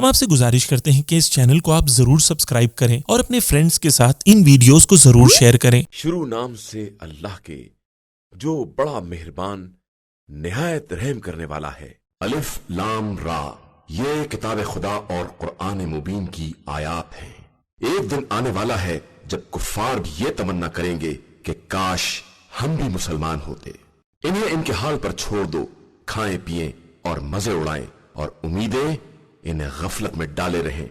ہم آپ سے گزارش کرتے ہیں کہ اس چینل کو آپ ضرور سبسکرائب کریں اور اپنے فرینڈز کے ساتھ ان ویڈیوز کو ضرور شیئر کریں۔ شروع نام سے اللہ کے جو بڑا مہربان نہایت رحم کرنے والا ہے۔ الف لام را، یہ کتاب خدا اور قرآن مبین کی آیات ہیں۔ ایک دن آنے والا ہے جب کفار بھی یہ تمنا کریں گے کہ کاش ہم بھی مسلمان ہوتے۔ انہیں ان کے حال پر چھوڑ دو، کھائیں پیئیں اور مزے اڑائیں، اور امیدیں انہیں غفلت میں ڈالے رہیں۔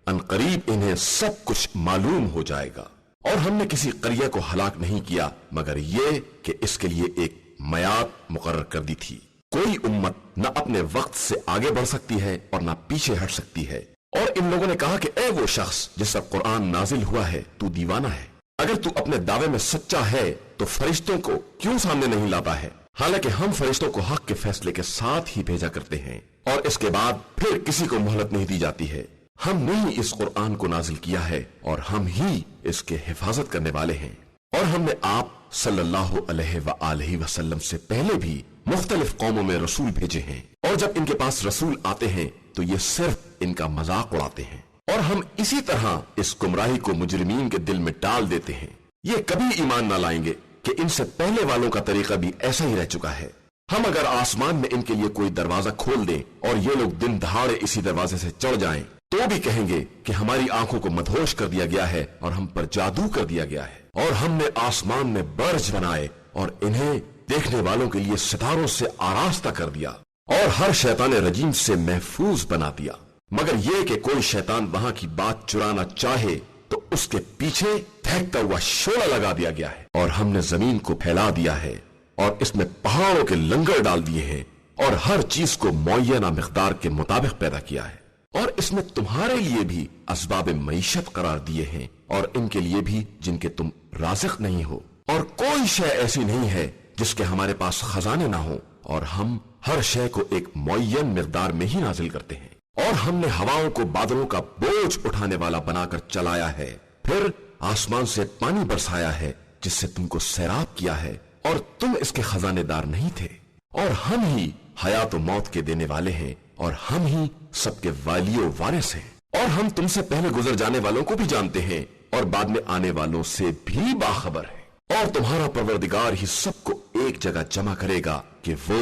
ان قریب انہیں سب کچھ معلوم ہو جائے گا۔ اور ہم نے کسی قریہ کو ہلاک نہیں کیا مگر یہ کہ اس کے لیے ایک میعاد مقرر کر دی تھی۔ کوئی امت نہ اپنے وقت سے آگے بڑھ سکتی ہے اور نہ پیچھے ہٹ سکتی ہے۔ اور ان لوگوں نے کہا کہ اے وہ شخص جس پر قرآن نازل ہوا ہے، تو دیوانہ ہے۔ اگر تو اپنے دعوے میں سچا ہے تو فرشتوں کو کیوں سامنے نہیں لاتا ہے؟ حالانکہ ہم فرشتوں کو حق کے فیصلے کے ساتھ ہی بھیجا کرتے ہیں، اور اس کے بعد پھر کسی کو مہلت نہیں دی جاتی ہے۔ ہم نے ہی اس قرآن کو نازل کیا ہے اور ہم ہی اس کے حفاظت کرنے والے ہیں۔ اور ہم نے آپ صلی اللہ علیہ وآلہ وسلم سے پہلے بھی مختلف قوموں میں رسول بھیجے ہیں، اور جب ان کے پاس رسول آتے ہیں تو یہ صرف ان کا مذاق اڑاتے ہیں، اور ہم اسی طرح اس گمراہی کو مجرمین کے دل میں ڈال دیتے ہیں۔ یہ کبھی ایمان نہ لائیں گے کہ ان سے پہلے والوں کا طریقہ بھی ایسا ہی رہ چکا ہے۔ ہم اگر آسمان میں ان کے لیے کوئی دروازہ کھول دیں اور یہ لوگ دن دہاڑے اسی دروازے سے چڑھ جائیں تو بھی کہیں گے کہ ہماری آنکھوں کو مدہوش کر دیا گیا ہے اور ہم پر جادو کر دیا گیا ہے۔ اور ہم نے آسمان میں برج بنائے اور انہیں دیکھنے والوں کے لیے ستاروں سے آراستہ کر دیا، اور ہر شیطان رجیم سے محفوظ بنا دیا، مگر یہ کہ کوئی شیطان وہاں کی بات چرانا چاہے تو اس کے پیچھے پھینکتا ہوا شعلہ لگا دیا گیا ہے۔ اور ہم نے زمین کو پھیلا دیا ہے اور اس میں پہاڑوں کے لنگر ڈال دیے ہیں، اور ہر چیز کو معینہ مقدار کے مطابق پیدا کیا ہے، اور اس میں تمہارے لیے بھی اسباب معیشت قرار دیے ہیں، اور ان کے لیے بھی جن کے تم رازق نہیں ہو۔ اور کوئی شے ایسی نہیں ہے جس کے ہمارے پاس خزانے نہ ہوں، اور ہم ہر شے کو ایک معین مقدار میں ہی نازل کرتے ہیں۔ اور ہم نے ہواؤں کو بادلوں کا بوجھ اٹھانے والا بنا کر چلایا ہے، پھر آسمان سے پانی برسایا ہے جس سے تم کو سیراب کیا ہے، اور تم اس کے خزانے دار نہیں تھے۔ اور ہم ہی حیات و موت کے دینے والے ہیں، اور ہم ہی سب کے والی و وارث ہیں۔ اور ہم تم سے پہلے گزر جانے والوں کو بھی جانتے ہیں اور بعد میں آنے والوں سے بھی باخبر ہیں۔ اور تمہارا پروردگار ہی سب کو ایک جگہ جمع کرے گا کہ وہ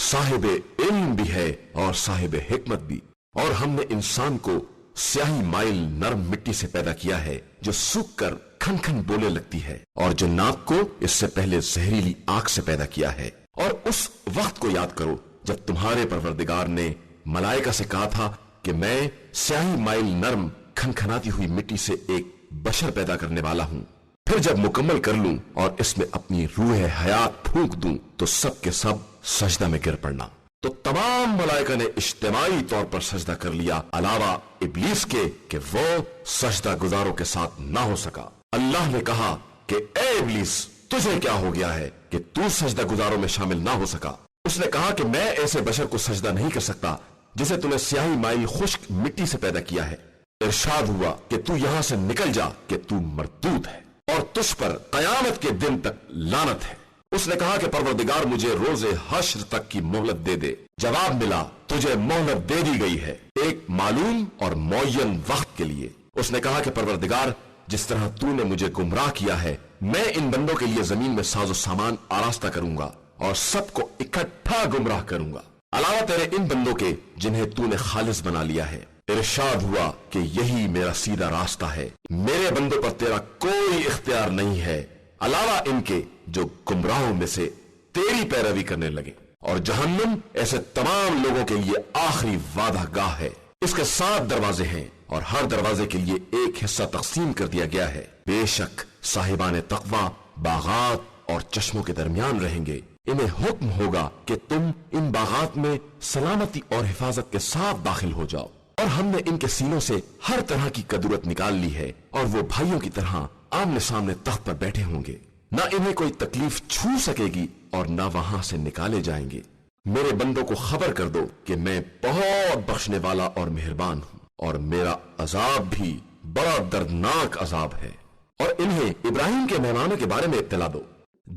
صاحب علم بھی ہے اور صاحب حکمت بھی۔ اور ہم نے انسان کو سیاہی مائل نرم مٹی سے پیدا کیا ہے جو سوکھ کر کھن کھن بولے لگتی ہے، اور جنات کو اس سے پہلے زہریلی آگ سے پیدا کیا ہے۔ اور اس وقت کو یاد کرو جب تمہارے پروردگار نے ملائکہ سے کہا تھا کہ میں سیاہی مائل نرم کھنکھناتی ہوئی مٹی سے ایک بشر پیدا کرنے والا ہوں، پھر جب مکمل کر لوں اور اس میں اپنی روح حیات پھونک دوں تو سب کے سب سجدہ میں گر پڑنا۔ تو تمام ملائکہ نے اجتماعی طور پر سجدہ کر لیا علاوہ ابلیس کے کہ وہ سجدہ گزاروں کے ساتھ نہ ہو سکا۔ اللہ نے کہا کہ اے ابلیس، تجھے کیا ہو گیا ہے کہ تو سجدہ گزاروں میں شامل نہ ہو سکا؟ اس نے کہا کہ میں ایسے بشر کو سجدہ نہیں کر سکتا جسے تو نے سیاہی مائل خشک مٹی سے پیدا کیا ہے۔ ارشاد ہوا کہ تو یہاں سے نکل جا کہ تو مردود ہے، اور تجھ پر قیامت کے دن تک لعنت ہے۔ اس نے کہا کہ پروردگار مجھے روز حشر تک کی مہلت دے دے۔ جواب ملا تجھے مہلت دے دی گئی ہے ایک معلوم اور معین وقت کے لیے۔ اس نے کہا کہ پروردگار، جس طرح تو نے مجھے گمراہ کیا ہے، میں ان بندوں کے لیے زمین میں ساز و سامان آراستہ کروں گا اور سب کو اکٹھا گمراہ کروں گا، علاوہ تیرے ان بندوں کے جنہیں تو نے خالص بنا لیا ہے۔ ارشاد ہوا کہ یہی میرا سیدھا راستہ ہے، میرے بندوں پر تیرا کوئی اختیار نہیں ہے علاوہ ان کے جو گمراہوں میں سے تیری پیروی کرنے لگے۔ اور جہنم ایسے تمام لوگوں کے لیے آخری وعدہ گاہ ہے۔ اس کے 7 دروازے ہیں اور ہر دروازے کے لیے ایک حصہ تقسیم کر دیا گیا ہے۔ بے شک صاحبان تقوی باغات اور چشموں کے درمیان رہیں گے۔ انہیں حکم ہوگا کہ تم ان باغات میں سلامتی اور حفاظت کے ساتھ داخل ہو جاؤ۔ اور ہم نے ان کے سینوں سے ہر طرح کی کدورت نکال لی ہے، اور وہ بھائیوں کی طرح آمنے سامنے تخت پر بیٹھے ہوں گے، نہ انہیں کوئی تکلیف چھو سکے گی اور نہ وہاں سے نکالے جائیں گے۔ میرے بندوں کو خبر کر دو کہ میں بہت بخشنے والا اور مہربان ہوں، اور میرا عذاب بھی بڑا دردناک عذاب ہے۔ اور انہیں ابراہیم کے مہمانوں کے بارے میں اطلاع دو۔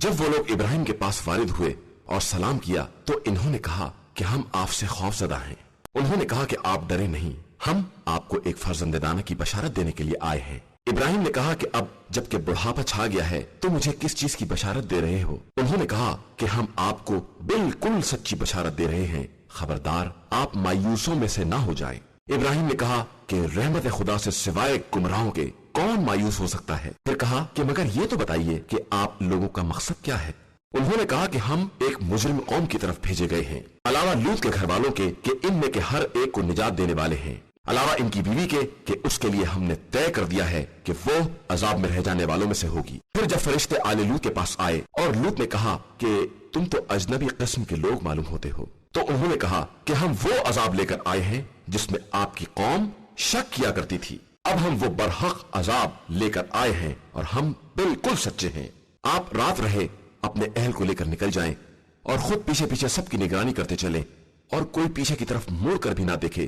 جب وہ لوگ ابراہیم کے پاس وارد ہوئے اور سلام کیا تو انہوں نے کہا کہ ہم آپ سے خوف زدہ ہیں۔ انہوں نے کہا کہ آپ ڈرے نہیں، ہم ایک فرزند دانا کی بشارت دینے کے لیے آئے ہیں۔ ابراہیم نے کہا کہ اب جب کہ بڑھاپا چھا گیا ہے تو مجھے کس چیز کی بشارت دے رہے ہو؟ انہوں نے کہا کہ ہم آپ کو بالکل سچی بشارت دے رہے ہیں، خبردار آپ مایوسوں میں سے نہ ہو جائیں۔ ابراہیم نے کہا کہ رحمت خدا سے سوائے گمراہوں کے کون مایوس ہو سکتا ہے؟ پھر کہا کہ مگر یہ تو بتائیے کہ آپ لوگوں کا مقصد کیا ہے؟ انہوں نے کہا کہ ہم ایک مجرم قوم کی طرف بھیجے گئے ہیں، علاوہ لوط کے گھر والوں کے کہ ان میں کے ہر ایک کو نجات دینے والے ہیں، علاوہ ان کی بیوی کے کہ اس کے لیے ہم نے طے کر دیا ہے کہ وہ عذاب میں رہ جانے والوں میں سے ہوگی۔ پھر جب فرشتے آل لوط کے پاس آئے اور لوط نے کہا کہ تم تو اجنبی قسم کے لوگ معلوم ہوتے ہو، تو انہوں نے کہا کہ ہم وہ عذاب لے کر آئے ہیں جس میں آپ کی قوم شک کیا کرتی تھی، اب ہم وہ برحق عذاب لے کر آئے ہیں اور ہم بالکل سچے ہیں۔ آپ رات رہے اپنے اہل کو لے کر نکل جائیں اور خود پیچھے پیچھے سب کی نگرانی کرتے چلیں اور کوئی پیچھے کی طرف مڑ کر بھی نہ دیکھے،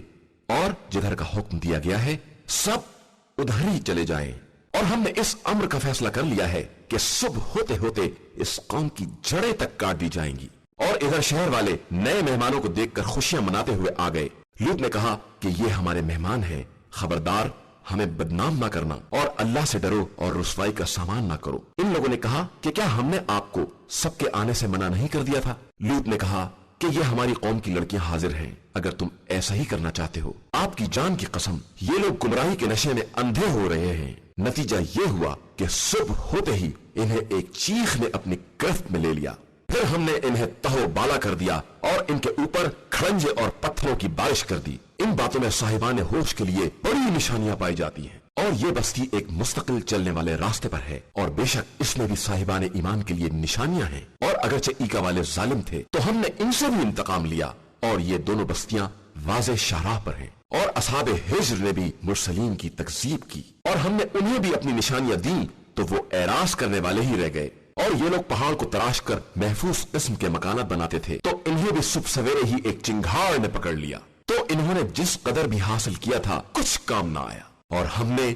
اور جدھر کا حکم دیا گیا ہے سب ادھر ہی چلے جائیں۔ اور ہم نے اس امر کا فیصلہ کر لیا ہے کہ صبح ہوتے ہوتے اس قوم کی جڑیں تک کاٹ دی جائیں گی۔ اور ادھر شہر والے نئے مہمانوں کو دیکھ کر خوشیاں مناتے ہوئے آ گئے۔ لوط نے کہا کہ یہ ہمارے مہمان ہیں، خبردار ہمیں بدنام نہ کرنا اور اللہ سے ڈرو اور رسوائی کا سامان نہ کرو۔ ان لوگوں نے کہا کہ کیا ہم نے آپ کو سب کے آنے سے منع نہیں کر دیا تھا؟ لوط نے کہا کہ یہ ہماری قوم کی لڑکیاں حاضر ہیں، اگر تم ایسا ہی کرنا چاہتے ہو۔ آپ کی جان کی قسم یہ لوگ گمراہی کے نشے میں اندھے ہو رہے ہیں۔ نتیجہ یہ ہوا کہ صبح ہوتے ہی انہیں ایک چیخ نے اپنی گرفت میں لے لیا، پھر ہم نے انہیں تہو بالا کر دیا اور ان کے اوپر کھڑنجے اور پتھروں کی بارش کر دی۔ ان باتوں میں صاحبان ہوش کے لیے بڑی نشانیاں پائی جاتی ہیں، اور یہ بستی ایک مستقل چلنے والے راستے پر ہے، اور بے شک اس میں بھی صاحبان ایمان کے لیے نشانیاں ہیں۔ اور اگرچہ ایکا والے ظالم تھے تو ہم نے ان سے بھی انتقام لیا، اور یہ دونوں بستیاں واضح شاہراہ پر ہیں۔ اور اصحاب ہجر نے بھی مرسلین کی تکذیب کی، اور ہم نے انہیں بھی اپنی نشانیاں دیں تو وہ اعراض کرنے والے ہی رہ گئے۔ اور یہ لوگ پہاڑ کو تراش کر محفوظ قسم کے مکانات بناتے تھے، تو انہیں بھی صبح سویرے ہی ایک چنگھاڑ نے پکڑ لیا، تو انہوں نے جس قدر بھی حاصل کیا تھا کچھ کام نہ آیا۔ اور ہم نے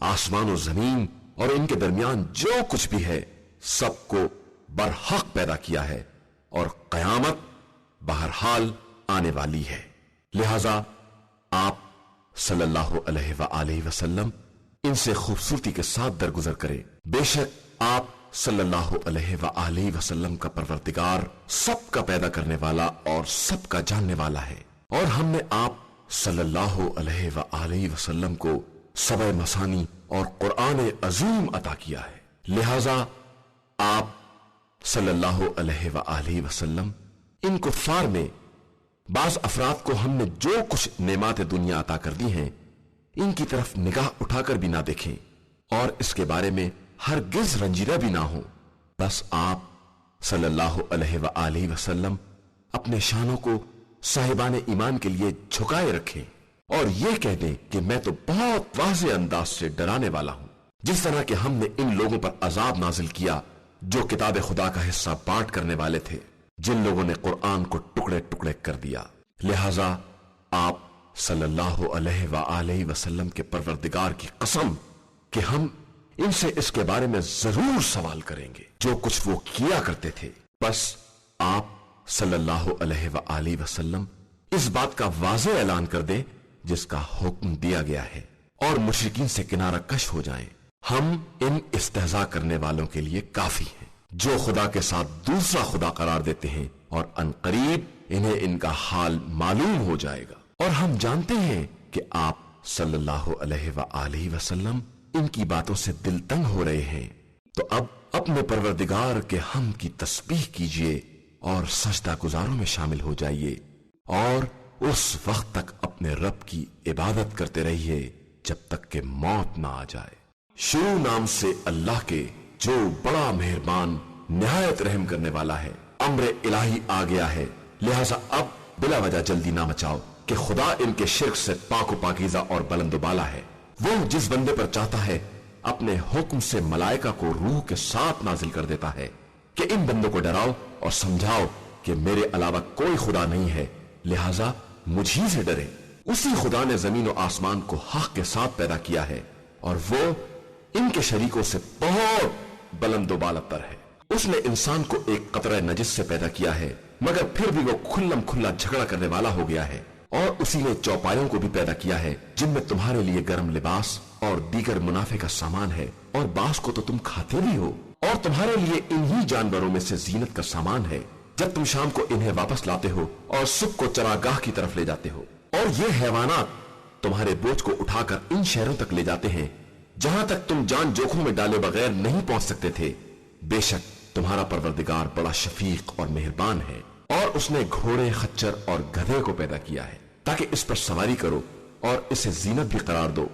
آسمان و زمین اور ان کے درمیان جو کچھ بھی ہے سب کو برحق پیدا کیا ہے، اور قیامت بہرحال آنے والی ہے، لہذا آپ صلی اللہ علیہ وآلہ وسلم ان سے خوبصورتی کے ساتھ درگزر کریں۔ بے شک آپ صلی اللہ علیہ وآلہ وسلم کا پروردگار سب کا پیدا کرنے والا اور سب کا جاننے والا ہے۔ اور ہم نے آپ صلی اللہ علیہ وآلہ وسلم کو سبع مثانی اور قرآن عظیم عطا کیا ہے، لہذا آپ صلی اللہ علیہ وآلہ وسلم ان کفار میں بعض افراد کو ہم نے جو کچھ نعمات دنیا عطا کر دی ہیں ان کی طرف نگاہ اٹھا کر بھی نہ دیکھیں، اور اس کے بارے میں ہرگز رنجیدہ بھی نہ ہو۔ بس آپ صلی اللہ علیہ وآلہ وسلم اپنے شانوں کو صاحبان ایمان کے لیے جھکائے رکھیں اور یہ کہہ دیں کہ میں تو بہت واضح انداز سے ڈرانے والا ہوں، جس طرح کہ ہم نے ان لوگوں پر عذاب نازل کیا جو کتاب خدا کا حصہ بانٹ کرنے والے تھے، جن لوگوں نے قرآن کو ٹکڑے ٹکڑے کر دیا۔ لہذا آپ صلی اللہ علیہ وآلہ وسلم کے پروردگار کی قسم کہ ہم ان سے اس کے بارے میں ضرور سوال کریں گے جو کچھ وہ کیا کرتے تھے۔ بس آپ صلی اللہ علیہ وآلہ وسلم اس بات کا واضح اعلان کر دیں جس کا حکم دیا گیا ہے، اور مشرکین سے کنارہ کش ہو جائیں۔ ہم ان استہزاء کرنے والوں کے لیے کافی ہیں جو خدا کے ساتھ دوسرا خدا قرار دیتے ہیں، اور ان قریب انہیں ان کا حال معلوم ہو جائے گا۔ اور ہم جانتے ہیں کہ آپ صلی اللہ علیہ وآلہ وسلم ان کی باتوں سے دل تنگ ہو رہے ہیں، تو اب اپنے پروردگار کے حمد کی تسبیح کیجئے اور سجدہ گزاروں میں شامل ہو جائیے، اور اس وقت تک اپنے رب کی عبادت کرتے رہیے جب تک کہ موت نہ آ جائے۔ شروع نام سے اللہ کے جو بڑا مہربان نہایت رحم کرنے والا ہے۔ امر الہی آ گیا ہے، لہذا اب بلا وجہ جلدی نہ مچاؤ کہ خدا ان کے شرک سے پاک و پاکیزہ اور بلند و بالا ہے۔ وہ جس بندے پر چاہتا ہے اپنے حکم سے ملائکہ کو روح کے ساتھ نازل کر دیتا ہے کہ ان بندوں کو ڈراؤ اور سمجھاؤ کہ میرے علاوہ کوئی خدا نہیں ہے، لہذا مجھی سے ڈرے۔ اسی خدا نے زمین و آسمان کو حق کے ساتھ پیدا کیا ہے، اور وہ ان کے شریکوں سے بہت بلند و بالاتر ہے۔ اس نے انسان کو ایک قطرہ نجس سے پیدا کیا ہے، مگر پھر بھی وہ کھلم کھلا جھگڑا کرنے والا ہو گیا ہے۔ اور اسی نے چوپایوں کو بھی پیدا کیا ہے جن میں تمہارے لیے گرم لباس اور دیگر منافع کا سامان ہے، اور بعض کو تو تم کھاتے بھی ہو، اور تمہارے لیے انہی جانوروں میں سے زینت کا سامان ہے جب تم شام کو انہیں واپس لاتے ہو اور صبح کو چراگاہ کی طرف لے جاتے ہو، اور یہ حیوانات تمہارے بوجھ کو اٹھا کر ان شہروں تک لے جاتے ہیں جہاں تک تم جان جوکھوں میں ڈالے بغیر نہیں پہنچ سکتے تھے۔ بے شک تمہارا پروردگار بڑا شفیق اور مہربان ہے، اور اس نے گھوڑے، خچر اور گدھے کو پیدا کیا ہے تاکہ اس پر سواری کرو اور اسے زینت بھی قرار دو،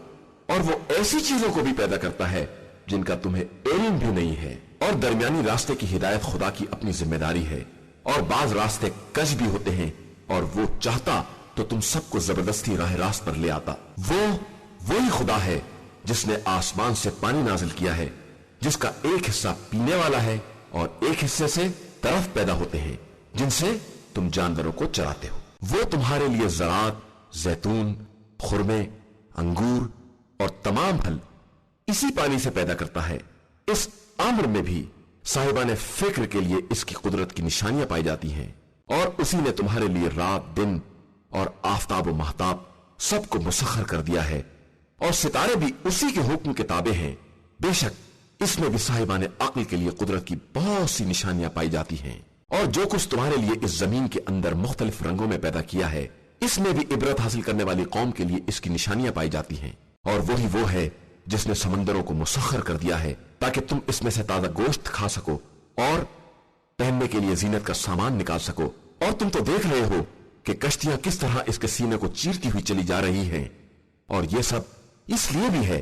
اور وہ ایسی چیزوں کو بھی پیدا کرتا ہے جن کا تمہیں علم بھی نہیں ہے، اور درمیانی راستے کی ہدایت خدا کی اپنی ذمہ داری ہے، اور بعض راستے کج بھی ہوتے ہیں، اور وہ چاہتا تو تم سب کو زبردستی راہ راست پر لے آتا۔ وہی خدا ہے جس نے آسمان سے پانی نازل کیا ہے، جس کا ایک حصہ پینے والا ہے اور ایک حصے سے طرف پیدا ہوتے ہیں جن سے تم جانوروں کو چراتے ہو۔ وہ تمہارے لیے زراعت، زیتون، خرمے، انگور اور تمام پھل اسی پانی سے پیدا کرتا ہے۔ اس امر میں بھی صاحبان فکر کے لیے اس کی قدرت کی نشانیاں پائی جاتی ہیں، اور اسی نے تمہارے لیے رات، دن اور آفتاب و مہتاب سب کو مسخر کر دیا ہے، اور ستارے بھی اسی کے حکم کے تابع ہیں۔ بے شک اس میں بھی صاحبان عقل کے لیے قدرت کی بہت سی نشانیااں پائی جاتی ہیں، اور جو کچھ تمہارے لیے اس زمین کے اندر مختلف رنگوں میں پیدا کیا ہے، اس میں بھی عبرت حاصل کرنے والی قوم کے لیے اس کی نشانیاں پائی جاتی ہیں۔ اور وہی وہ ہے جس نے سمندروں کو مسخر کر دیا ہے تاکہ تم اس میں سے تازہ گوشت کھا سکو اور پہننے کے لیے زینت کا سامان نکال سکو، اور تم تو دیکھ رہے ہو کہ کشتیاں کس طرح اس کے سینے کو چیرتی ہوئی چلی جا رہی ہیں، اور یہ سب اس لیے بھی ہے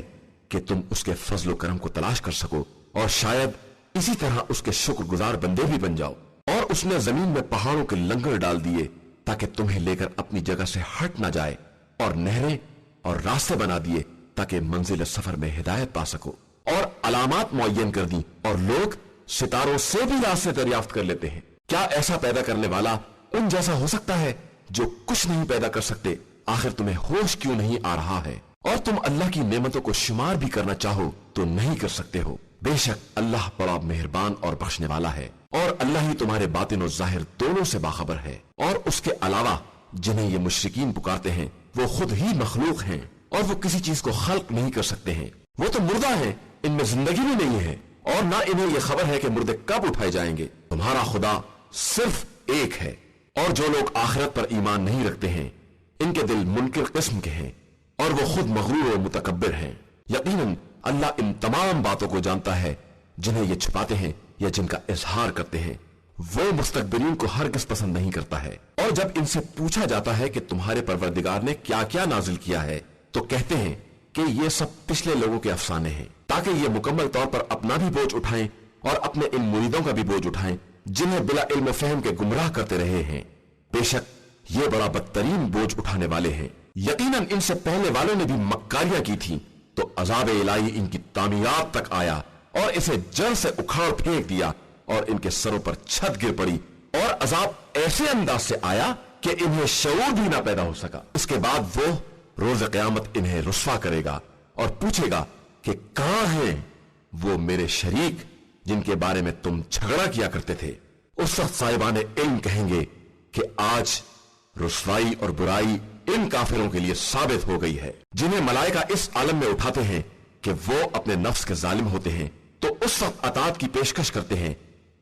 کہ تم اس کے فضل و کرم کو تلاش کر سکو، اور شاید اسی طرح اس کے شکر گزار بندے بھی بن جاؤ۔ اور اس نے زمین میں پہاڑوں کے لنگر ڈال دیے تاکہ تمہیں لے کر اپنی جگہ سے ہٹ نہ جائے، اور نہریں اور راستے بنا دیے تاکہ منزل سفر میں ہدایت پا سکو، اور علامات معین کر دی، اور لوگ ستاروں سے بھی راستے دریافت کر لیتے ہیں۔ کیا ایسا پیدا کرنے والا ان جیسا ہو سکتا ہے جو کچھ نہیں پیدا کر سکتے؟ آخر تمہیں ہوش کیوں نہیں آ رہا ہے؟ اور تم اللہ کی نعمتوں کو شمار بھی کرنا چاہو تو نہیں کر سکتے ہو۔ بے شک اللہ بڑا مہربان اور بخشنے والا ہے، اور اللہ ہی تمہارے باطن و ظاہر دونوں سے باخبر ہے۔ اور اس کے علاوہ جنہیں یہ مشرکین پکارتے ہیں وہ خود ہی مخلوق ہیں، اور وہ کسی چیز کو خلق نہیں کر سکتے ہیں۔ وہ تو مردہ ہیں، ان میں زندگی بھی نہیں ہے، اور نہ انہیں یہ خبر ہے کہ مردے کب اٹھائے جائیں گے۔ تمہارا خدا صرف ایک ہے، اور جو لوگ آخرت پر ایمان نہیں رکھتے ہیں ان کے دل منکر قسم کے ہیں، اور وہ خود مغرور و متکبر ہیں۔ یقیناً اللہ ان تمام باتوں کو جانتا ہے جنہیں یہ چھپاتے ہیں یا جن کا اظہار کرتے ہیں۔ وہ مستکبرین کو ہرگز پسند نہیں کرتا ہے۔ اور جب ان سے پوچھا جاتا ہے کہ تمہارے پروردگار نے کیا کیا نازل کیا ہے تو کہتے ہیں کہ یہ سب پچھلے لوگوں کے افسانے ہیں، تاکہ یہ مکمل طور پر اپنا بھی بوجھ اٹھائیں اور اپنے ان مریدوں کا بھی بوجھ اٹھائیں جنہیں بلا علم فہم کے گمراہ کرتے رہے ہیں۔ بے شک یہ بڑا بدترین بوجھ اٹھانے والے ہیں۔ یقیناً ان سے پہلے والوں نے بھی مکاریاں کی تھی تو عذاب الہی ان کی تعمیرات تک آیا اور اسے جڑ سے اکھاڑ پھینک دیا، اور ان کے سروں پر چھت گر پڑی، اور عذاب ایسے انداز سے آیا کہ انہیں شعور بھی نہ پیدا ہو سکا۔ اس کے بعد وہ روز قیامت انہیں رسوا کرے گا اور پوچھے گا کہ کہاں ہیں وہ میرے شریک جن کے بارے میں تم جھگڑا کیا کرتے تھے؟ اس وقت صاحبان علم کہیں گے کہ آج رسوائی اور برائی ان کافروں کے لیے ثابت ہو گئی ہے جنہیں ملائکہ اس عالم میں اٹھاتے ہیں کہ وہ اپنے نفس کے ظالم ہوتے ہیں، تو اس وقت اطاعت کی پیشکش کرتے ہیں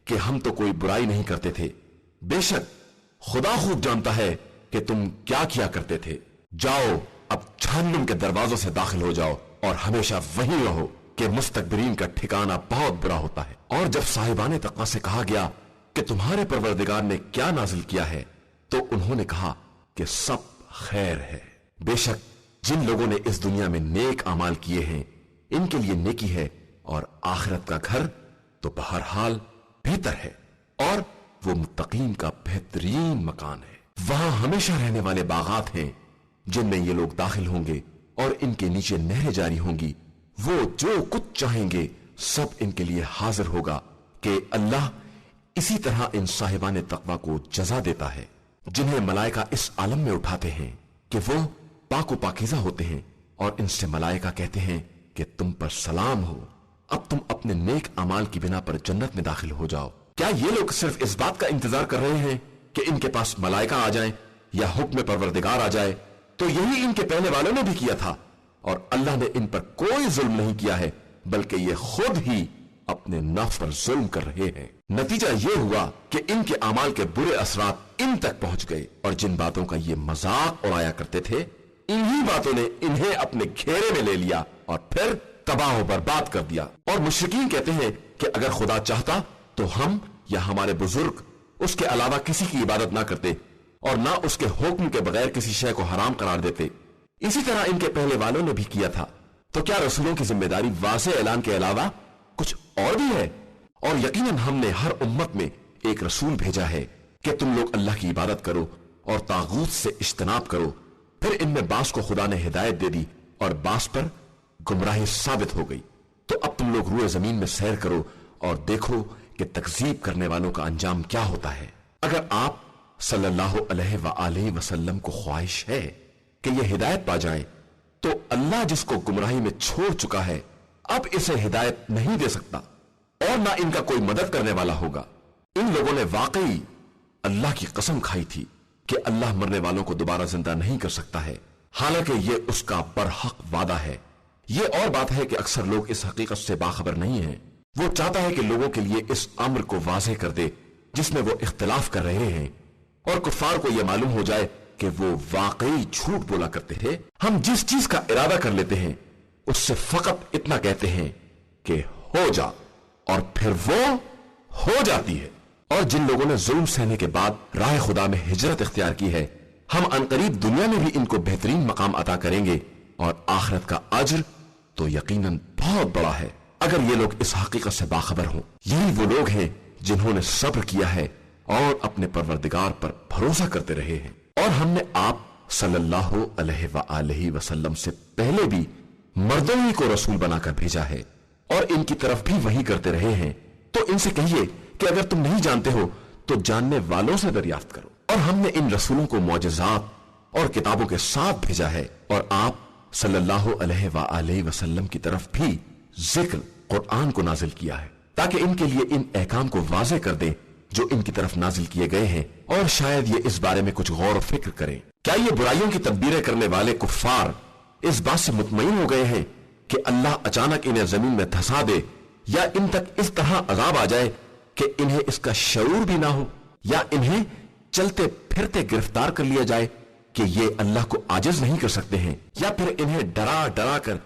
کہ ہم تو کوئی برائی نہیں کرتے تھے، بے شک خدا خوب جانتا ہے کہ تم کیا کیا کرتے تھے۔ جاؤ اب جہنم کے دروازوں سے داخل ہو جاؤ اور ہمیشہ وہیں رہو کہ مستکبرین کا ٹھکانہ بہت برا ہوتا ہے۔ اور جب صاحبان تقویٰ سے کہا گیا کہ تمہارے پروردگار نے کیا نازل کیا ہے تو انہوں نے کہا کہ سب خیر ہے۔ بے شک جن لوگوں نے اس دنیا میں نیک اعمال کیے ہیں ان کے لیے نیکی ہے، اور آخرت کا گھر تو بہرحال بہتر ہے، اور وہ متقین کا بہترین مکان ہے۔ وہاں ہمیشہ رہنے والے باغات ہیں جن میں یہ لوگ داخل ہوں گے، اور ان کے نیچے نہریں جاری ہوں گی۔ وہ جو کچھ چاہیں گے سب ان کے لیے حاضر ہوگا کہ اللہ اسی طرح ان صاحبان تقویٰ کو جزا دیتا ہے جنہیں ملائکہ اس عالم میں اٹھاتے ہیں کہ وہ پاک و پاکیزہ ہوتے ہیں، اور ان سے ملائکہ کہتے ہیں کہ تم پر سلام ہو، اب تم اپنے نیک اعمال کی بنا پر جنت میں داخل ہو جاؤ۔ کیا یہ لوگ صرف اس بات کا انتظار کر رہے ہیں کہ ان کے پاس ملائکہ آ جائیں یا حکم پروردگار آ جائے تو یہی ان کے پہلے والوں نے بھی کیا تھا، اور اللہ نے ان پر کوئی ظلم نہیں کیا ہے بلکہ یہ خود ہی اپنے نفس پر ظلم کر رہے ہیں۔ نتیجہ یہ ہوا کہ ان کے اعمال کے برے اثرات ان تک پہنچ گئے، اور جن باتوں کا یہ مذاق اڑایا کرتے تھے انہی باتوں نے انہیں اپنے گھیرے میں لے لیا اور پھر تباہ و برباد کر دیا۔ اور مشرکین کہتے ہیں کہ اگر خدا چاہتا تو ہم یا ہمارے بزرگ اس کے علاوہ کسی کی عبادت نہ کرتے اور نہ اس کے حکم کے بغیر کسی شے کو حرام قرار دیتے۔ اسی طرح ان کے پہلے والوں نے بھی کیا تھا۔ تو کیا رسولوں کی ذمہ داری واضح اعلان کے علاوہ کچھ اور بھی ہے؟ اور یقیناً ہم نے ہر امت میں ایک رسول بھیجا ہے کہ تم لوگ اللہ کی عبادت کرو اور طاغوت سے اجتناب کرو۔ پھر ان میں بعض کو خدا نے ہدایت دے دی اور بعض پر گمراہی ثابت ہو گئی۔ تو اب تم لوگ روئے زمین میں سیر کرو اور دیکھو کہ تکذیب کرنے والوں کا انجام کیا ہوتا ہے۔ اگر آپ صلی اللہ علیہ وآلہ وسلم کو خواہش ہے کہ یہ ہدایت پا جائیں تو اللہ جس کو گمراہی میں چھوڑ چکا ہے اب اسے ہدایت نہیں دے سکتا اور نہ ان کا کوئی مدد کرنے والا ہوگا۔ ان لوگوں نے واقعی اللہ کی قسم کھائی تھی کہ اللہ مرنے والوں کو دوبارہ زندہ نہیں کر سکتا ہے، حالانکہ یہ اس کا برحق وعدہ ہے۔ یہ اور بات ہے کہ اکثر لوگ اس حقیقت سے باخبر نہیں ہیں۔ وہ چاہتا ہے کہ لوگوں کے لیے اس امر کو واضح کر دے جس میں وہ اختلاف کر رہے ہیں، اور کفار کو یہ معلوم ہو جائے کہ وہ واقعی جھوٹ بولا کرتے تھے۔ ہم جس چیز کا ارادہ کر لیتے ہیں اس سے فقط اتنا کہتے ہیں کہ ہو جا، اور پھر وہ ہو جاتی ہے۔ اور جن لوگوں نے ظلم سہنے کے بعد راہ خدا میں ہجرت اختیار کی ہے ہم عنقریب دنیا میں بھی ان کو بہترین مقام عطا کریں گے، اور آخرت کا اجر تو یقیناً بہت بڑا ہے۔ اگر یہ لوگ اس حقیقت سے باخبر ہوں، یہی وہ لوگ ہیں جنہوں نے صبر کیا ہے اور اپنے پروردگار پر بھروسہ کرتے رہے ہیں۔ اور ہم نے آپ صلی اللہ علیہ وآلہ وسلم سے پہلے بھی مردوں ہی کو رسول بنا کر بھیجا ہے، اور ان کی طرف بھی وہی کرتے رہے ہیں۔ تو ان سے کہیے کہ اگر تم نہیں جانتے ہو تو جاننے والوں سے دریافت کرو۔ اور ہم نے ان رسولوں کو معجزات اور کتابوں کے ساتھ بھیجا ہے، اور آپ صلی اللہ علیہ وآلہ وسلم کی طرف بھی ذکر قرآن کو نازل کیا ہے تاکہ ان کے لیے ان احکام کو واضح کر دیں جو ان کی طرف نازل کیے گئے ہیں، اور شاید یہ اس بارے میں کچھ غور و فکر کریں۔ کیا یہ برائیوں کی تدبیریں کرنے والے کفار اس بات سے مطمئن ہو گئے ہیں کہ اللہ اچانک انہیں زمین میں دھسا دے، یا ان تک اس طرح عذاب آ جائے کہ انہیں اس کا شعور بھی نہ ہو، یا انہیں چلتے پھرتے گرفتار کر لیا جائے کہ یہ اللہ کو عاجز نہیں کر سکتے ہیں، یا پھر انہیں ڈرا ڈرا کر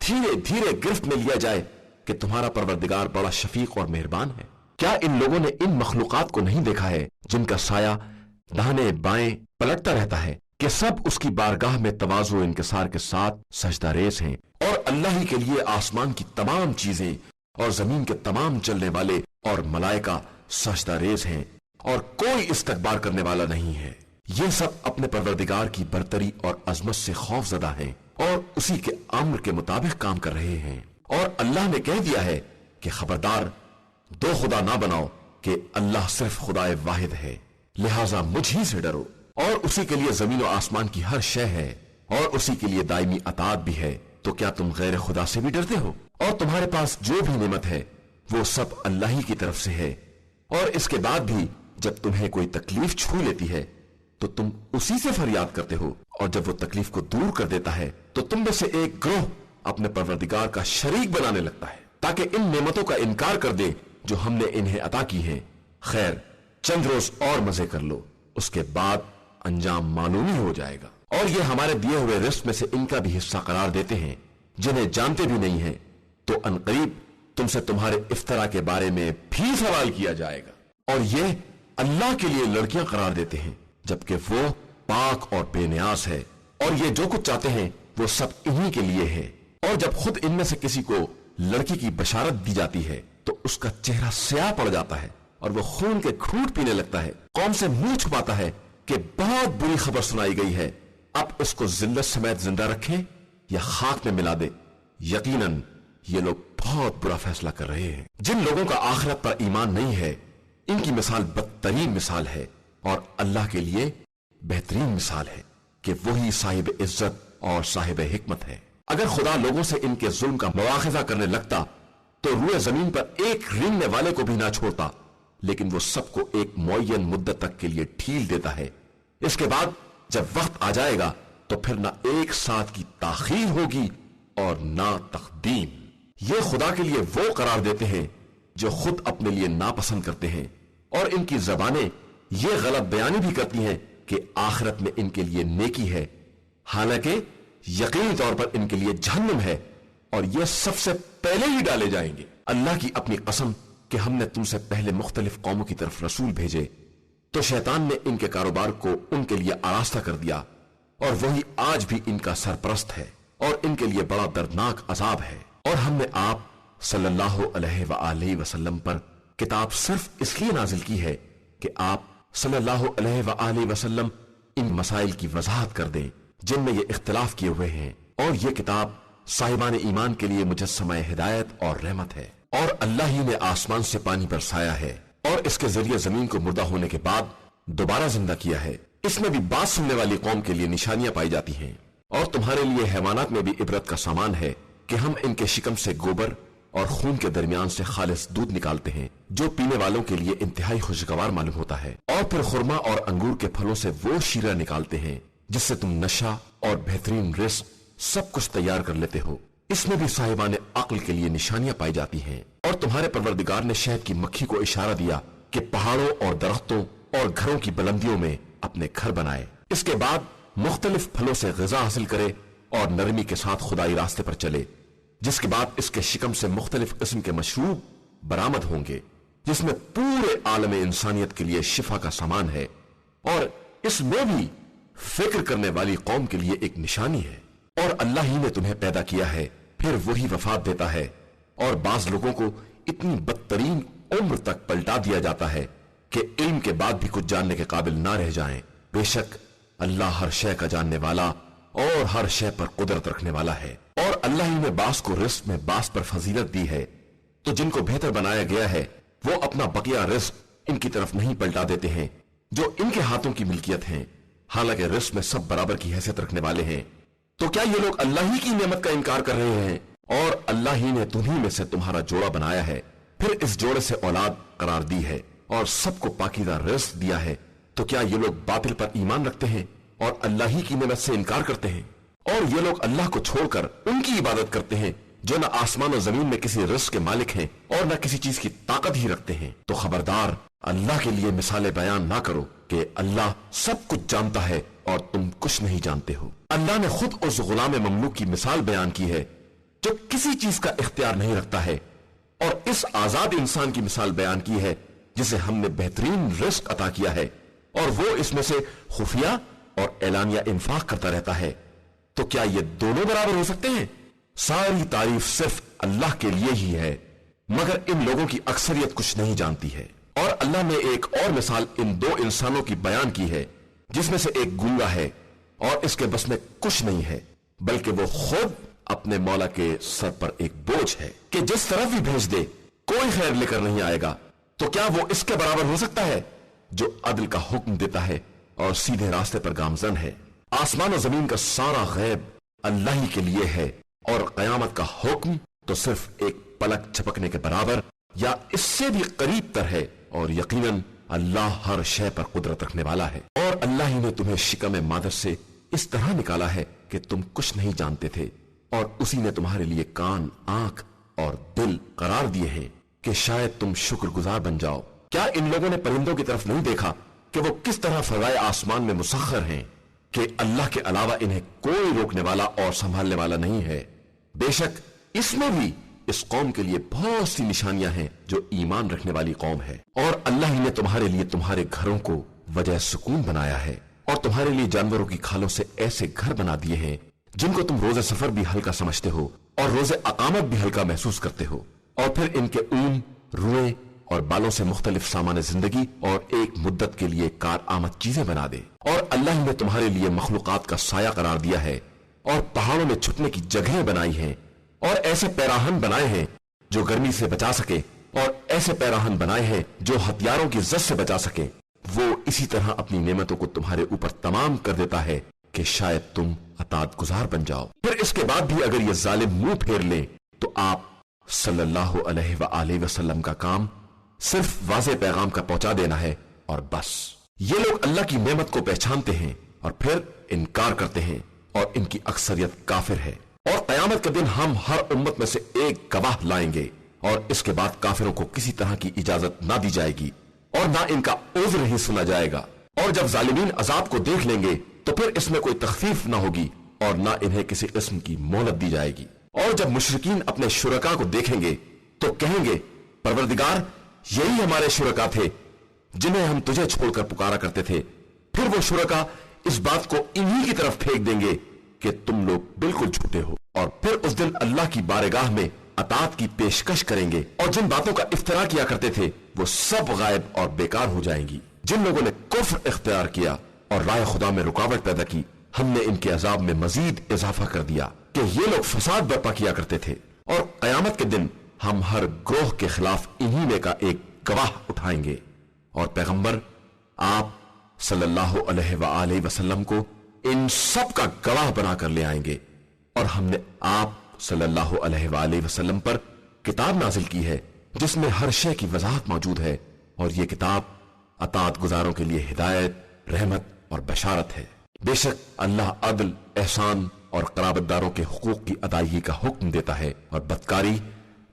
دھیرے دھیرے گرفت میں لیا جائے کہ تمہارا پروردگار بڑا شفیق اور مہربان ہے۔ کیا ان لوگوں نے ان مخلوقات کو نہیں دیکھا ہے جن کا سایہ داہنے بائیں پلٹتا رہتا ہے کہ سب اس کی بارگاہ میں تواضع و انکسار کے ساتھ سجدہ ریز ہیں، اور اللہ ہی کے لیے آسمان کی تمام چیزیں اور زمین کے تمام چلنے والے اور ملائکہ سجدہ ریز ہیں، اور کوئی استکبار کرنے والا نہیں ہے۔ یہ سب اپنے پروردگار کی برتری اور عظمت سے خوف زدہ ہیں اور اسی کے امر کے مطابق کام کر رہے ہیں۔ اور اللہ نے کہہ دیا ہے کہ خبردار دو خدا نہ بناؤ، کہ اللہ صرف خدا واحد ہے، لہٰذا مجھ ہی سے ڈرو، اور اسی کے لیے زمین و آسمان کی ہر شے ہے، اور اسی کے لیے دائمی اطاعت بھی ہے۔ تو کیا تم غیر خدا سے بھی ڈرتے ہو؟ اور تمہارے پاس جو بھی نعمت ہے وہ سب اللہ ہی کی طرف سے ہے، اور اس کے بعد بھی جب تمہیں کوئی تکلیف چھو لیتی ہے تو تم اسی سے فریاد کرتے ہو، اور جب وہ تکلیف کو دور کر دیتا ہے تو تم میں سے ایک گروہ اپنے پروردگار کا شریک بنانے لگتا ہے تاکہ ان نعمتوں کا انکار کر دے جو ہم نے انہیں عطا کی ہیں۔ خیر، چند روز اور مزے کر لو، اس کے بعد انجام معلوم ہی ہو جائے گا۔ اور یہ ہمارے دیے ہوئے رزق میں سے ان کا بھی حصہ قرار دیتے ہیں جنہیں جانتے بھی نہیں ہیں، تو عنقریب تم سے تمہارے افطرا کے بارے میں بھی سوال کیا جائے گا۔ اور یہ اللہ کے لیے لڑکیاں قرار دیتے ہیں جبکہ وہ پاک اور بے نیاز ہے، اور یہ جو کچھ چاہتے ہیں وہ سب انہی کے لیے ہے۔ اور جب خود ان میں سے کسی کو لڑکی کی بشارت دی جاتی ہے تو اس کا چہرہ سیاہ پڑ جاتا ہے اور وہ خون کے گھونٹ پینے لگتا ہے، قوم سے منہ چھپاتا ہے کہ بہت بری خبر سنائی گئی ہے، اب اس کو ذلت سمیت زندہ رکھیں یا خاک میں ملا دے۔ یقیناً یہ لوگ بہت برا فیصلہ کر رہے ہیں۔ جن لوگوں کا آخرت پر ایمان نہیں ہے ان کی مثال بدترین مثال ہے، اور اللہ کے لیے بہترین مثال ہے کہ وہی صاحب عزت اور صاحب حکمت ہے۔ اگر خدا لوگوں سے ان کے ظلم کا مواخذہ کرنے لگتا تو روئے زمین پر ایک رینگنے والے کو بھی نہ چھوڑتا، لیکن وہ سب کو ایک معین مدت تک کے لیے ڈھیل دیتا ہے، اس کے بعد جب وقت آ جائے گا تو پھر نہ ایک ساتھ کی تاخیر ہوگی اور نہ تقدیم۔ یہ خدا کے لیے وہ قرار دیتے ہیں جو خود اپنے لیے ناپسند کرتے ہیں، اور ان کی زبانیں یہ غلط بیانی بھی کرتی ہیں کہ آخرت میں ان کے لیے نیکی ہے، حالانکہ یقینی طور پر ان کے لیے جہنم ہے، اور یہ سب سے پہلے ہی ڈالے جائیں گے۔ اللہ کی اپنی قسم کہ ہم نے تم سے پہلے مختلف قوموں کی طرف رسول بھیجے، تو شیطان نے ان کے کاروبار کو ان کے لیے آراستہ کر دیا، اور وہی آج بھی ان کا سرپرست ہے، اور ان کے لیے بڑا دردناک عذاب ہے۔ اور ہم نے آپ صلی اللہ علیہ وآلہ وسلم پر کتاب صرف اس لیے نازل کی ہے کہ آپ صلی اللہ علیہ وآلہ وسلم ان مسائل کی وضاحت کر دیں جن میں یہ اختلاف کیے ہوئے ہیں، اور یہ کتاب صاحبان ایمان کے لیے مجسمہ ہدایت اور رحمت ہے۔ اور اللہ ہی نے آسمان سے پانی برسایا ہے، اور اس کے ذریعے زمین کو مردہ ہونے کے بعد دوبارہ زندہ کیا ہے۔ اس میں بھی بات سننے والی قوم کے لیے نشانیاں پائی جاتی ہیں، اور تمہارے لیے حیوانات میں بھی عبرت کا سامان ہے کہ ہم ان کے شکم سے گوبر اور خون کے درمیان سے خالص دودھ نکالتے ہیں جو پینے والوں کے لیے انتہائی خوشگوار معلوم ہوتا ہے، اور پھر خرما اور انگور کے پھلوں سے وہ شیرہ نکالتے ہیں جس سے تم نشہ اور بہترین رزق سب کچھ تیار کر لیتے ہو۔ اس میں بھی صاحبان عقل کے لیے نشانیاں پائی جاتی ہیں۔ اور تمہارے پروردگار نے شہد کی مکھی کو اشارہ دیا کہ پہاڑوں اور درختوں اور گھروں کی بلندیوں میں اپنے گھر بنائے، اس کے بعد مختلف پھلوں سے غذا حاصل کرے اور نرمی کے ساتھ خدائی راستے پر چلے، جس کے بعد اس کے شکم سے مختلف قسم کے مشروب برآمد ہوں گے جس میں پورے عالم انسانیت کے لیے شفا کا سامان ہے، اور اس میں بھی فکر کرنے والی قوم کے لیے ایک نشانی ہے۔ اور اللہ ہی نے تمہیں پیدا کیا ہے، پھر وہی وفات دیتا ہے، اور بعض لوگوں کو اتنی بدترین عمر تک پلٹا دیا جاتا ہے کہ علم کے بعد بھی کچھ جاننے کے قابل نہ رہ جائیں۔ بے شک اللہ ہر شے کا جاننے والا اور ہر شے پر قدرت رکھنے والا ہے۔ اور اللہ ہی نے بعض کو رزق میں بعض پر فضیلت دی ہے، تو جن کو بہتر بنایا گیا ہے وہ اپنا بقیہ رزق ان کی طرف نہیں پلٹا دیتے ہیں جو ان کے ہاتھوں کی ملکیت ہیں، حالانکہ رزق میں سب برابر کی حیثیت رکھنے والے ہیں۔ تو کیا یہ لوگ اللہ ہی کی نعمت کا انکار کر رہے ہیں؟ اور اللہ ہی نے تمہیں میں سے تمہارا جوڑا بنایا ہے، پھر اس جوڑے سے اولاد قرار دی ہے، اور سب کو پاکیزہ رزق دیا ہے، تو کیا یہ لوگ باطل پر ایمان رکھتے ہیں اور اللہ ہی کی نعمت سے انکار کرتے ہیں؟ اور یہ لوگ اللہ کو چھوڑ کر ان کی عبادت کرتے ہیں جو نہ آسمان و زمین میں کسی رزق کے مالک ہیں اور نہ کسی چیز کی طاقت ہی رکھتے ہیں۔ تو خبردار اللہ کے لیے مثالیں بیان نہ کرو کہ اللہ سب کچھ جانتا ہے اور تم کچھ نہیں جانتے ہو۔ اللہ نے خود اس غلام مملوک کی مثال بیان کی ہے جو کسی چیز کا اختیار نہیں رکھتا ہے، اور اس آزاد انسان کی مثال بیان کی ہے جسے ہم نے بہترین رزق عطا کیا ہے، اور وہ اس میں سے خفیہ اور اعلانیہ انفاق کرتا رہتا ہے۔ تو کیا یہ دونوں برابر ہو سکتے ہیں؟ ساری تعریف صرف اللہ کے لیے ہی ہے، مگر ان لوگوں کی اکثریت کچھ نہیں جانتی ہے۔ اور اللہ نے ایک اور مثال ان دو انسانوں کی بیان کی ہے جس میں سے ایک گونگا ہے اور اس کے بس میں کچھ نہیں ہے، بلکہ وہ خود اپنے مولا کے سر پر ایک بوجھ ہے کہ جس طرف بھی بھیج دے کوئی خیر لے کر نہیں آئے گا۔ تو کیا وہ اس کے برابر ہو سکتا ہے جو عدل کا حکم دیتا ہے اور سیدھے راستے پر گامزن ہے؟ آسمان و زمین کا سارا غیب اللہ ہی کے لیے ہے، اور قیامت کا حکم تو صرف ایک پلک جھپکنے کے برابر یا اس سے بھی قریب تر ہے، اور یقیناً اللہ ہر شے پر قدرت رکھنے والا ہے۔ اور اللہ ہی نے تمہیں شکم مادر سے اس طرح نکالا ہے کہ تم کچھ نہیں جانتے تھے، اور اسی نے تمہارے لیے کان، آنکھ اور دل قرار دیے ہیں کہ شاید تم شکر گزار بن جاؤ۔ کیا ان لوگوں نے پرندوں کی طرف نہیں دیکھا کہ وہ کس طرح فضائے آسمان میں مسخر ہیں، کہ اللہ کے علاوہ انہیں کوئی روکنے والا اور سنبھالنے والا نہیں ہے؟ بے شک اس میں بھی اس قوم کے لیے بہت سی نشانیاں ہیں جو ایمان رکھنے والی قوم ہے۔ اور اللہ ہی نے تمہارے لیے تمہارے گھروں کو وجہ سکون بنایا ہے، اور تمہارے لیے جانوروں کی کھالوں سے ایسے گھر بنا دیے ہیں جن کو تم روز سفر بھی ہلکا سمجھتے ہو اور روز اقامت بھی ہلکا محسوس کرتے ہو، اور پھر ان کے اون، روئیں اور بالوں سے مختلف سامان زندگی اور ایک مدت کے لیے کار آمد چیزیں بنا دے۔ اور اللہ نے تمہارے لیے مخلوقات کا سایہ قرار دیا ہے، اور پہاڑوں میں چھپنے کی جگہیں بنائی ہیں، اور ایسے پیراہن بنائے ہیں جو گرمی سے بچا سکے، اور ایسے پیراہن بنائے ہیں جو ہتھیاروں کی زد سے بچا سکے۔ وہ اسی طرح اپنی نعمتوں کو تمہارے اوپر تمام کر دیتا ہے کہ شاید تم اطاعت گزار بن جاؤ۔ پھر اس کے بعد بھی اگر یہ ظالم منہ پھیر لیں تو آپ صلی اللہ علیہ وآلہ وسلم کا کام صرف واضح پیغام کا پہنچا دینا ہے، اور بس۔ یہ لوگ اللہ کی نعمت کو پہچانتے ہیں اور پھر انکار کرتے ہیں اور ان کی اکثریت کافر ہے۔ اور قیامت کے دن ہم ہر امت میں سے ایک گواہ لائیں گے اور اس کے بعد کافروں کو کسی طرح کی اجازت نہ دی جائے گی اور نہ ان کا عذر ہی سنا جائے گا۔ اور جب ظالمین عذاب کو دیکھ لیں گے تو پھر اس میں کوئی تخفیف نہ ہوگی اور نہ انہیں کسی قسم کی مہلت دی جائے گی۔ اور جب مشرکین اپنے شرکاء کو دیکھیں گے تو کہیں گے پروردگار یہی ہمارے شرکاء تھے جنہیں ہم تجھے چھوڑ کر پکارا کرتے تھے۔ پھر وہ شرکاء اس بات کو انہی کی طرف پھینک دیں گے کہ تم لوگ بالکل جھوٹے ہو، اور پھر اس دن اللہ کی بارگاہ میں اطاعت کی پیشکش کریں گے اور جن باتوں کا افتراء کیا کرتے تھے وہ سب غائب اور بیکار ہو جائیں گی۔ جن لوگوں نے کفر اختیار کیا اور راہ خدا میں رکاوٹ پیدا کی ہم نے ان کے عذاب میں مزید اضافہ کر دیا کہ یہ لوگ فساد برپا کیا کرتے تھے۔ اور قیامت کے دن ہم ہر گروہ کے خلاف انہی میں کا ایک گواہ اٹھائیں گے اور پیغمبر آپ صلی اللہ علیہ وآلہ وسلم کو ان سب کا گواہ بنا کر لے آئیں گے۔ اور ہم نے آپ صلی اللہ علیہ وآلہ وسلم پر کتاب نازل کی ہے جس میں ہر شے کی وضاحت موجود ہے، اور یہ کتاب اطاعت گزاروں کے لیے ہدایت، رحمت اور بشارت ہے۔ بے شک اللہ عدل، احسان اور قرابت داروں کے حقوق کی ادائیگی کا حکم دیتا ہے اور بدکاری،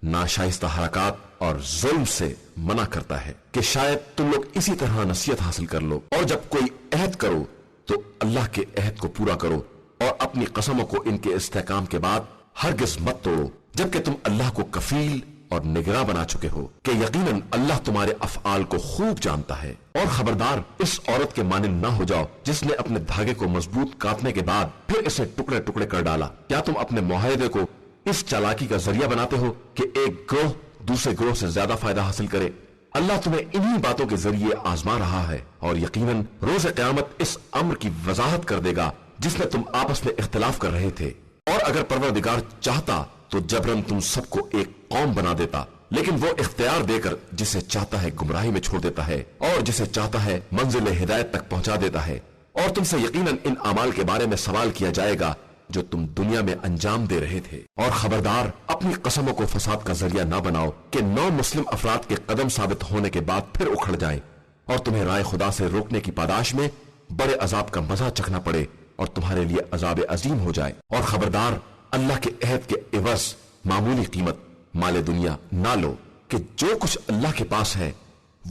ناشائستہ حرکات اور ظلم سے منع کرتا ہے کہ شاید تم لوگ اسی طرح نصیحت حاصل کر لو۔ اور جب کوئی عہد کرو تو اللہ کے عہد کو پورا کرو اور اپنی قسموں کو ان کے استحکام کے بعد ہرگز مت توڑو، جبکہ تم اللہ کو کفیل اور نگراں بنا چکے ہو کہ یقیناً اللہ تمہارے افعال کو خوب جانتا ہے۔ اور خبردار اس عورت کے مانند نہ ہو جاؤ جس نے اپنے دھاگے کو مضبوط کاٹنے کے بعد پھر اسے ٹکڑے ٹکڑے کر ڈالا۔ کیا تم اپنے معاہدے کو اس چالاکی کا ذریعہ بناتے ہو کہ ایک گروہ دوسرے گروہ سے زیادہ فائدہ حاصل کرے؟ اللہ تمہیں انہی باتوں کے ذریعے آزما رہا ہے، اور یقیناً روز قیامت اس امر کی وضاحت کر دے گا جس میں تم آپس میں اختلاف کر رہے تھے۔ اور اگر پروردگار چاہتا تو جبرن تم سب کو ایک قوم بنا دیتا، لیکن وہ اختیار دے کر جسے چاہتا ہے گمراہی میں چھوڑ دیتا ہے اور جسے چاہتا ہے منزل ہدایت تک پہنچا دیتا ہے۔ اور تم سے یقیناً ان اعمال کے بارے میں سوال کیا جائے گا جو تم دنیا میں انجام دے رہے تھے۔ اور خبردار اپنی قسموں کو فساد کا ذریعہ نہ بناؤ کہ نو مسلم افراد کے قدم ثابت ہونے کے بعد پھر اکھڑ جائیں اور تمہیں رائے خدا سے روکنے کی پاداش میں بڑے عذاب کا مزہ چکھنا پڑے اور تمہارے لیے عذاب عظیم ہو جائے۔ اور خبردار اللہ کے عہد کے عوض معمولی قیمت مال دنیا نہ لو کہ جو کچھ اللہ کے پاس ہے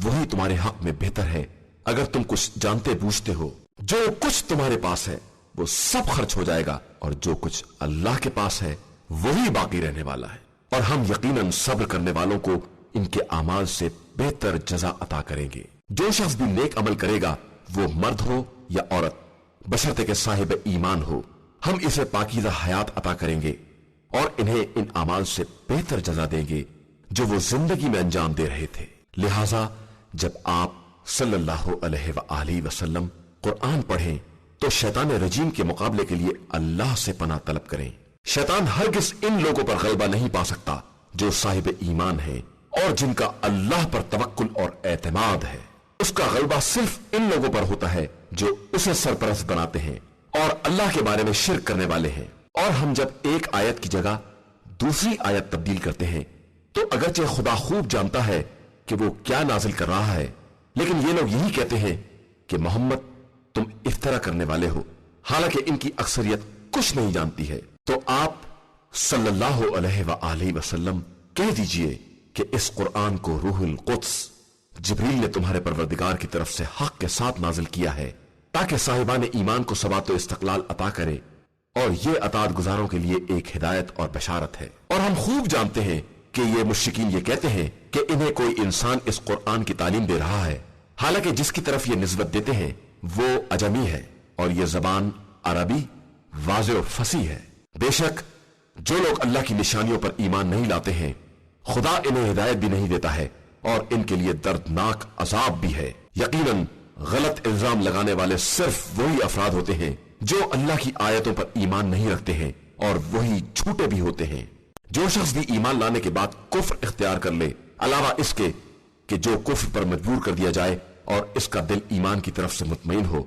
وہی تمہارے حق میں بہتر ہے اگر تم کچھ جانتے بوجھتے ہو۔ جو کچھ تمہارے پاس ہے وہ سب خرچ ہو جائے گا اور جو کچھ اللہ کے پاس ہے وہی باقی رہنے والا ہے۔ اور ہم یقیناً صبر کرنے والوں کو ان کے اعمال سے بہتر جزا عطا کریں گے۔ جو شخص بھی نیک عمل کرے گا وہ مرد ہو یا عورت بشرطے کہ صاحب ایمان ہو، ہم اسے پاکیزہ حیات عطا کریں گے اور انہیں ان اعمال سے بہتر جزا دیں گے جو وہ زندگی میں انجام دے رہے تھے۔ لہٰذا جب آپ صلی اللہ علیہ وآلہ وسلم قرآن پڑھیں تو شیطان رجیم کے مقابلے کے لیے اللہ سے پناہ طلب کریں۔ شیطان ہرگز ان لوگوں پر غلبہ نہیں پا سکتا جو صاحب ایمان ہیں اور جن کا اللہ پر توکل اور اعتماد ہے۔ اس کا غلبہ صرف ان لوگوں پر ہوتا ہے جو اسے سرپرست بناتے ہیں اور اللہ کے بارے میں شرک کرنے والے ہیں۔ اور ہم جب ایک آیت کی جگہ دوسری آیت تبدیل کرتے ہیں تو اگرچہ خدا خوب جانتا ہے کہ وہ کیا نازل کر رہا ہے، لیکن یہ لوگ یہی کہتے ہیں کہ محمد تم افترا کرنے والے ہو، حالانکہ ان کی اکثریت کچھ نہیں جانتی ہے۔ تو آپ صلی اللہ علیہ وآلہ وسلم کہہ دیجئے کہ اس قرآن کو روح القدس جبریل نے تمہارے پروردگار کی طرف سے حق کے ساتھ نازل کیا ہے تاکہ صاحبان ایمان کو ثبات و استقلال عطا کرے، اور یہ اطاعت گزاروں کے لیے ایک ہدایت اور بشارت ہے۔ اور ہم خوب جانتے ہیں کہ یہ مشرکین یہ کہتے ہیں کہ انہیں کوئی انسان اس قرآن کی تعلیم دے رہا ہے، حالانکہ جس کی طرف یہ نسبت دیتے ہیں وہ اجمی ہے اور یہ زبان عربی واضح و فصیح ہے۔ بے شک جو لوگ اللہ کی نشانیوں پر ایمان نہیں لاتے ہیں خدا انہیں ہدایت بھی نہیں دیتا ہے اور ان کے لیے دردناک عذاب بھی ہے۔ یقیناً غلط الزام لگانے والے صرف وہی افراد ہوتے ہیں جو اللہ کی آیتوں پر ایمان نہیں رکھتے ہیں اور وہی جھوٹے بھی ہوتے ہیں۔ جو شخص بھی ایمان لانے کے بعد کفر اختیار کر لے علاوہ اس کے کہ جو کفر پر مجبور کر دیا جائے اور اس کا دل ایمان کی طرف سے مطمئن ہو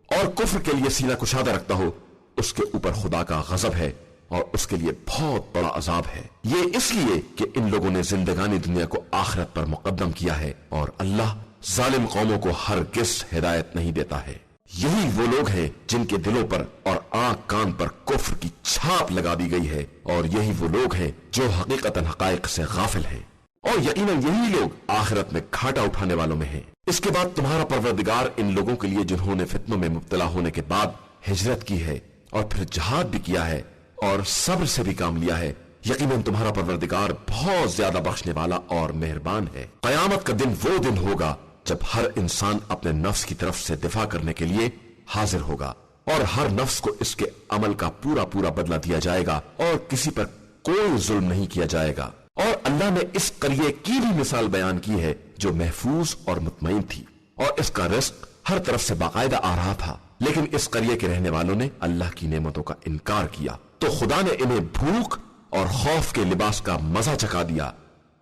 اور کفر کے لیے سینہ کشادہ رکھتا ہو، اس کے اوپر خدا کا غضب ہے اور اس کے لیے بہت بڑا عذاب ہے۔ یہ اس لیے کہ ان لوگوں نے زندگانی دنیا کو آخرت پر مقدم کیا ہے اور اللہ ظالم قوموں کو ہرگز ہدایت نہیں دیتا ہے۔ یہی وہ لوگ ہیں جن کے دلوں پر اور آنکھ کان پر کفر کی چھاپ لگا دی گئی ہے، اور یہی وہ لوگ ہیں جو حقیقتاً حقائق سے غافل ہیں، اور یقیناً یہی لوگ آخرت میں گھاٹا اٹھانے والوں میں ہیں۔ اس کے بعد تمہارا پروردگار ان لوگوں کے لیے جنہوں نے فتنوں میں مبتلا ہونے کے بعد ہجرت کی ہے اور پھر جہاد بھی کیا ہے اور صبر سے بھی کام لیا ہے، یقیناً تمہارا پروردگار بہت زیادہ بخشنے والا اور مہربان ہے۔ قیامت کا دن وہ دن ہوگا جب ہر انسان اپنے نفس کی طرف سے دفاع کرنے کے لیے حاضر ہوگا، اور ہر نفس کو اس کے عمل کا پورا پورا بدلہ دیا جائے گا، اور کسی پر کوئی ظلم نہیں کیا جائے گا۔ اور اللہ نے اس قریے کی بھی مثال بیان کی ہے جو محفوظ اور مطمئن تھی، اور اس کا رزق ہر طرف سے باقاعدہ آ رہا تھا، لیکن اس قریے کے رہنے والوں نے اللہ کی نعمتوں کا انکار کیا، تو خدا نے انہیں بھوک اور خوف کے لباس کا مزہ چکھا دیا،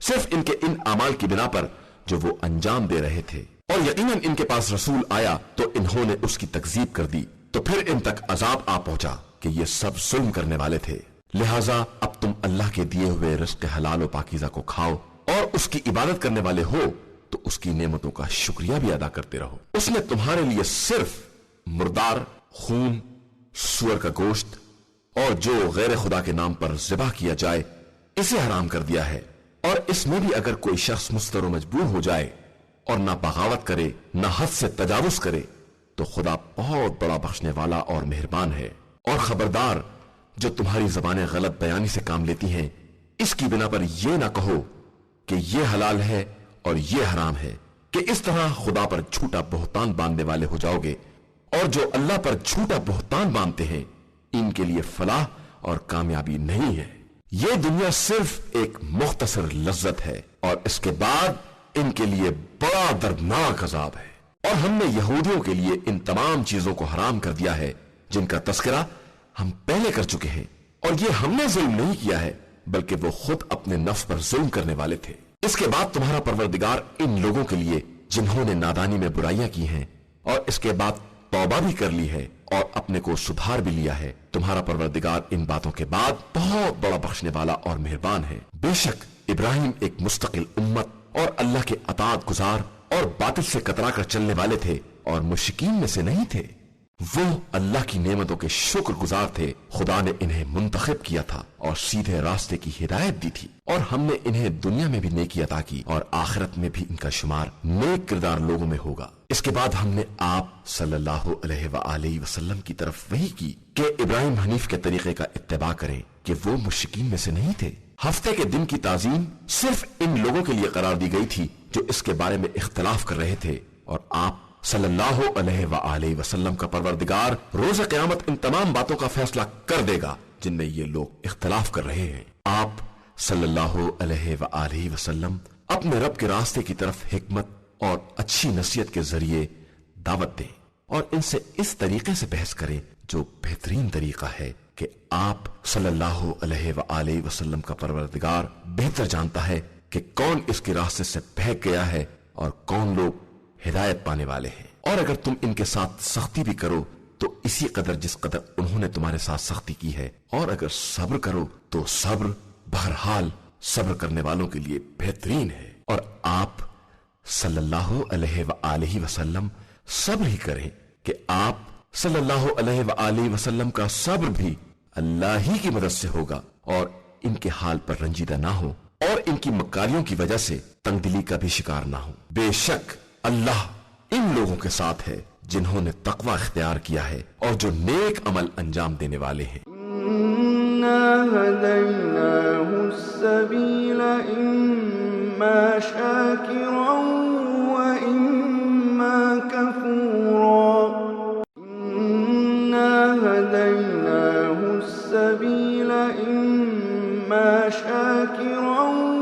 صرف ان کے ان اعمال کی بنا پر جو وہ انجام دے رہے تھے۔ اور یقیناً ان کے پاس رسول آیا تو انہوں نے اس کی تکذیب کر دی، تو پھر ان تک عذاب آ پہنچا کہ یہ سب ظلم کرنے والے تھے۔ لہٰذا اب تم اللہ کے دیے ہوئے رزق حلال و پاکیزہ کو کھاؤ، اور اس کی عبادت کرنے والے ہو تو اس کی نعمتوں کا شکریہ بھی ادا کرتے رہو۔ اس نے تمہارے لیے صرف مردار، خون، سور کا گوشت اور جو غیر خدا کے نام پر ذبح کیا جائے اسے حرام کر دیا ہے، اور اس میں بھی اگر کوئی شخص مضطر و مجبور ہو جائے اور نہ بغاوت کرے نہ حد سے تجاوز کرے تو خدا بہت بڑا بخشنے والا اور مہربان ہے۔ اور خبردار، جو تمہاری زبانیں غلط بیانی سے کام لیتی ہیں، اس کی بنا پر یہ نہ کہو کہ یہ حلال ہے اور یہ حرام ہے، کہ اس طرح خدا پر جھوٹا بہتان باندھنے والے ہو جاؤ گے، اور جو اللہ پر جھوٹا بہتان باندھتے ہیں ان کے لیے فلاح اور کامیابی نہیں ہے۔ یہ دنیا صرف ایک مختصر لذت ہے، اور اس کے بعد ان کے لیے بڑا دردناک عذاب ہے۔ اور ہم نے یہودیوں کے لیے ان تمام چیزوں کو حرام کر دیا ہے جن کا تذکرہ ہم پہلے کر چکے ہیں، اور یہ ہم نے ظلم نہیں کیا ہے بلکہ وہ خود اپنے نفس پر ظلم کرنے والے تھے۔ اس کے بعد تمہارا پروردگار ان لوگوں کے لیے جنہوں نے نادانی میں برائیاں کی ہیں اور اس کے بعد توبہ بھی کر لی ہے اور اپنے کو سدھار بھی لیا ہے، تمہارا پروردگار ان باتوں کے بعد بہت بڑا بخشنے والا اور مہربان ہے۔ بے شک ابراہیم ایک مستقل امت اور اللہ کے اطاعت گزار اور باطل سے کترا کر چلنے والے تھے، اور مشرکین میں سے نہیں تھے۔ وہ اللہ کی نعمتوں کے شکر گزار تھے۔ خدا نے انہیں منتخب کیا تھا اور سیدھے راستے کی ہدایت دی تھی، اور ہم نے انہیں دنیا میں بھی نیکی عطا کی، اور آخرت میں بھی ان کا شمار نیک کردار لوگوں میں ہوگا۔ اس کے بعد ہم نے آپ صلی اللہ علیہ وآلہ وسلم کی طرف وحی کی کہ ابراہیم حنیف کے طریقے کا اتباع کریں کہ وہ مشرکین میں سے نہیں تھے۔ ہفتے کے دن کی تعظیم صرف ان لوگوں کے لیے قرار دی گئی تھی جو اس کے بارے میں اختلاف کر رہے تھے، اور آپ صلی اللہ علیہ وآلہ وسلم کا پروردگار روز قیامت ان تمام باتوں کا فیصلہ کر دے گا جن میں یہ لوگ اختلاف کر رہے ہیں۔ آپ صلی اللہ علیہ وآلہ وسلم اپنے رب کے راستے کی طرف حکمت اور اچھی نصیحت کے ذریعے دعوت دیں، اور ان سے اس طریقے سے بحث کریں جو بہترین طریقہ ہے کہ آپ صلی اللہ علیہ وآلہ وسلم کا پروردگار بہتر جانتا ہے کہ کون اس کے راستے سے بہک گیا ہے اور کون لوگ ہدایت پانے والے ہیں۔ اور اگر تم ان کے ساتھ سختی بھی کرو تو اسی قدر جس قدر انہوں نے تمہارے ساتھ سختی کی ہے، اور اگر صبر کرو تو صبر بہرحال صبر کرنے والوں کے لیے بہترین ہے۔ اور آپ صلی اللہ علیہ وآلہ وسلم صبر ہی کریں کہ آپ صلی اللہ علیہ وآلہ وسلم کا صبر بھی اللہ ہی کی مدد سے ہوگا، اور ان کے حال پر رنجیدہ نہ ہو اور ان کی مکاریوں کی وجہ سے تنگ دلی کا بھی شکار نہ ہو۔ بے شک اللہ ان لوگوں کے ساتھ ہے جنہوں نے تقوی اختیار کیا ہے اور جو نیک عمل انجام دینے والے ہیں۔ إِنَّا هَدَيْنَاهُ السَّبِيلَ إِمَّا شَاكِرًا وَإِمَّا كَفُورًا إِنَّا هَدَيْنَاهُ السَّبِيلَ إِمَّا شَاكِرًا